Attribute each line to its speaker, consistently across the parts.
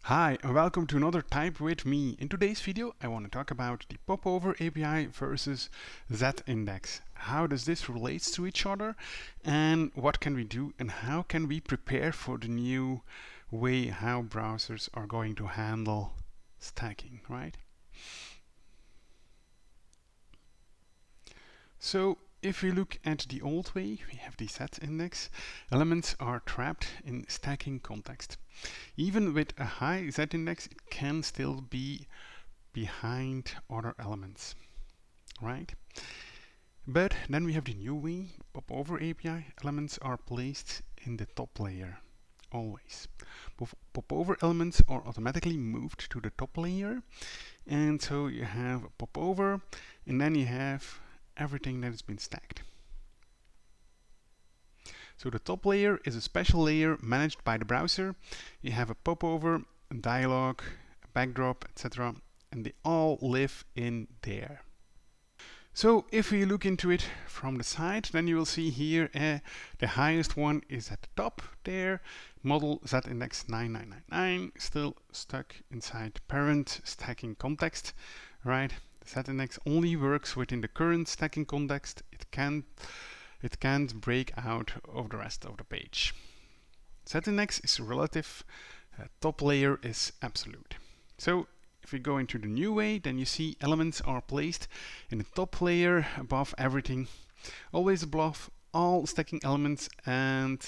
Speaker 1: Hi and welcome to another Type with me. In today's video I want to talk about the Popover API versus Z-index. How does this relate to each other and what can we do and how can we prepare for the new way how browsers are going to handle stacking, right? So if we look at the old way, we have the Z-index. Elements are trapped in stacking context. Even with a high Z-index, it can still be behind other elements, right? But then we have the new way, Popover API. Elements are placed in the top layer, always. Popover elements are automatically moved to the top layer, and so you have a popover, and then you have everything that has been stacked. So the top layer is a special layer managed by the browser. You have a popover, a dialog, a backdrop, etc. and they all live in there. So if we look into it from the side, then you will see here the highest one is at the top there, model Z-index 9999, still stuck inside parent stacking context, right? The Z-index only works within the current stacking context. It can't break out of the rest of the page. Z-index is relative, top layer is absolute. So if we go into the new way, then you see elements are placed in the top layer above everything, always above all stacking elements, and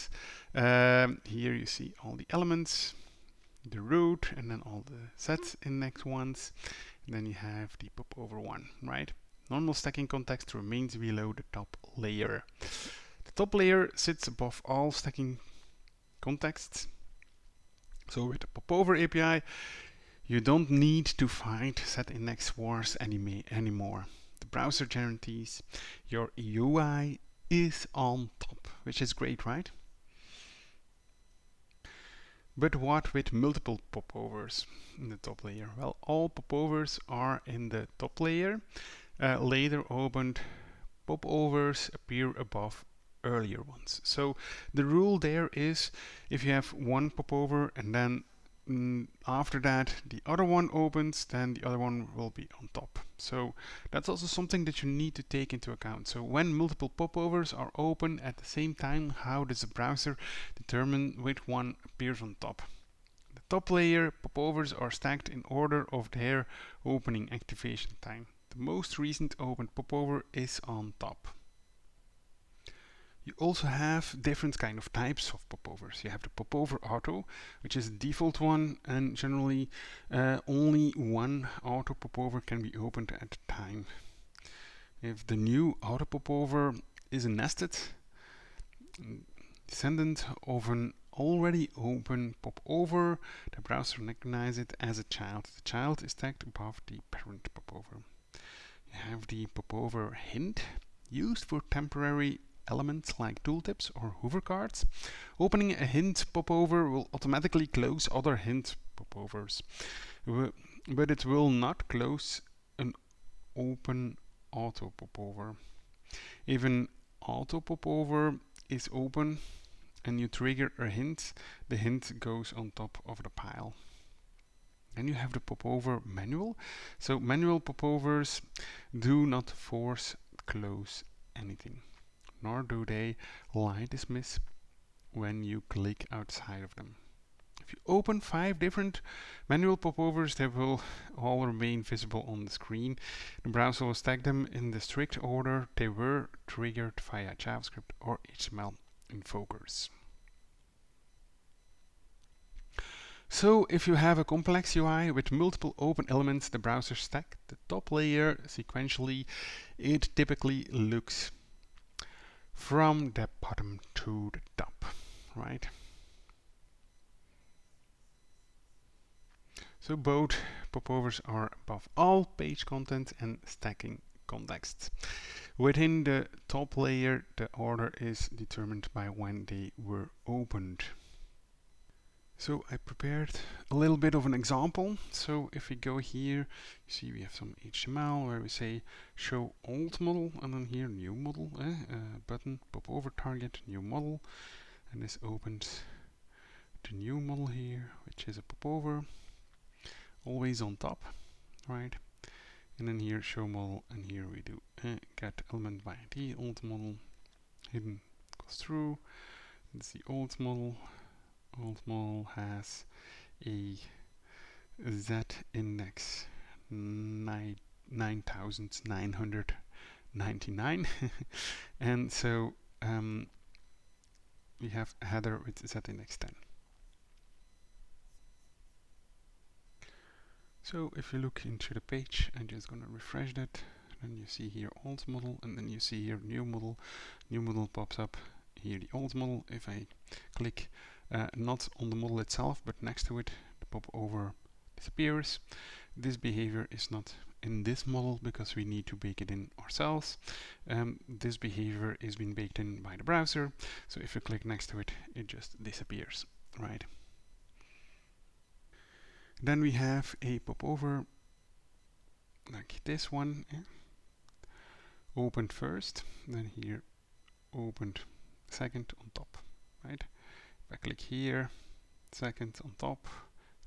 Speaker 1: here you see all the elements, the root, and then all the Z-index ones, and then you have the popover one, right? Normal stacking context remains below the top layer. The top layer sits above all stacking contexts. So with the Popover API, you don't need to fight Z-index wars anymore. The browser guarantees your UI is on top, which is great, right? But what with multiple popovers in the top layer? Well, all popovers are in the top layer. Later opened popovers appear above earlier ones. So the rule there is if you have one popover and then after that the other one opens, then the other one will be on top. So that's also something that you need to take into account. So when multiple popovers are open at the same time, how does the browser determine which one appears on top? The top layer popovers are stacked in order of their opening activation time. The most recent opened popover is on top. You also have different kind of types of popovers. You have the popover auto, which is the default one, and generally only one auto popover can be opened at a time. If the new auto popover is a nested descendant of an already open popover, the browser recognizes it as a child. The child is tagged above the parent popover. You have the popover hint, used for temporary elements like tooltips or hover cards. Opening a hint popover will automatically close other hint popovers, but it will not close an open auto popover. If an auto popover is open and you trigger a hint, the hint goes on top of the pile. Then you have the popover manual. So manual popovers do not force close anything, nor do they lie dismiss when you click outside of them. If you open 5 different manual popovers, they will all remain visible on the screen. The browser will stack them in the strict order they were triggered via JavaScript or HTML invokers. So if you have a complex UI with multiple open elements, the browser stack the top layer sequentially. It typically looks from the bottom to the top, right? So both popovers are above all page content and stacking contexts. Within the top layer, the order is determined by when they were opened. So I prepared a little bit of an example. So if we go here, you see we have some HTML where we say show old model, and then here new model, button, popover target, new model, and this opens the new model here, which is a popover. always on top, right? And then here show model, and here we do get element by ID, old model, hidden goes through. It's the old model. Old model has a Z index 9,999 and so we have a header with Z index 10. So if you look into the page, I'm just gonna refresh that, and you see here old model, and then you see here new model pops up, here the old model. If I click not on the model itself but next to it, the popover disappears. This behavior is not in this model because we need to bake it in ourselves. This behavior is being baked in by the browser, so if you click next to it, it just disappears, right? Then we have a popover like this one, opened first, then here opened second on top, right? If I click here, second on top,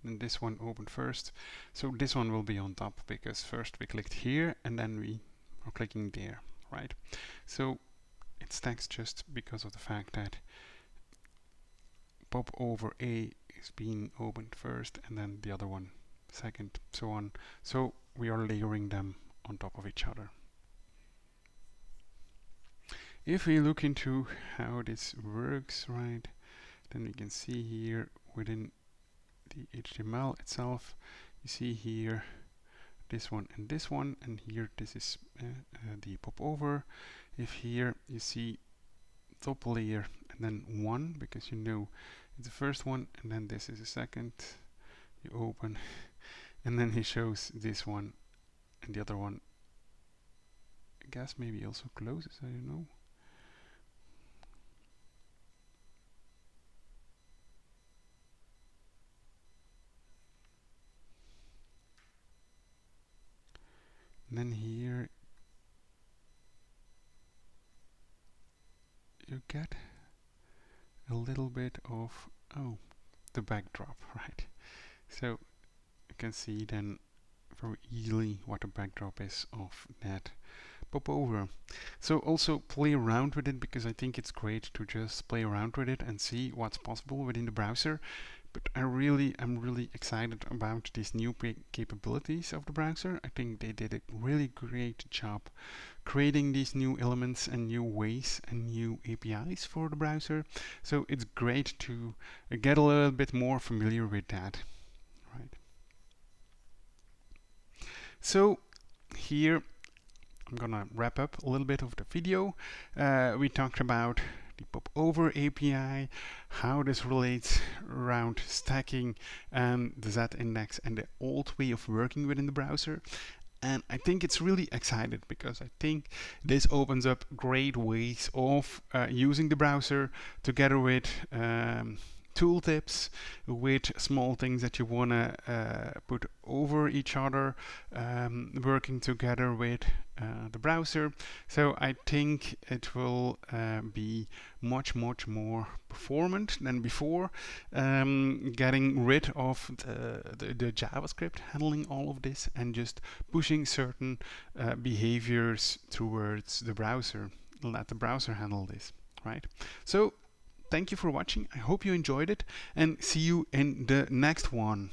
Speaker 1: then this one opened first. So this one will be on top because first we clicked here and then we are clicking there, right? So it stacks just because of the fact that Popover A is being opened first and then the other one second, so on. So we are layering them on top of each other. If we look into how this works, right, then we can see here within the HTML itself, you see here this one, and here this is the popover. If here you see top layer and then 1, because you know it's the first one, and then this is the second, you open, and then he shows this one and the other one, I guess maybe also closes, I don't know. And then here you get a little bit of the backdrop, right? So you can see then very easily what the backdrop is of that popover. So also play around with it, because I think it's great to just play around with it and see what's possible within the browser. But I'm really excited about these new capabilities of the browser. I think they did a really great job creating these new elements and new ways and new APIs for the browser. So it's great to get a little bit more familiar with that, right? So here I'm gonna wrap up a little bit of the video. We talked about the Popover API, how this relates around stacking the Z index and the old way of working within the browser. And I think it's really exciting because I think this opens up great ways of using the browser together with tooltips, with small things that you want to put over each other, working together with the browser. So I think it will be much more performant than before, getting rid of the JavaScript handling all of this and just pushing certain behaviors towards the browser. Let the browser handle this, right? So thank you for watching. I hope you enjoyed it, and see you in the next one.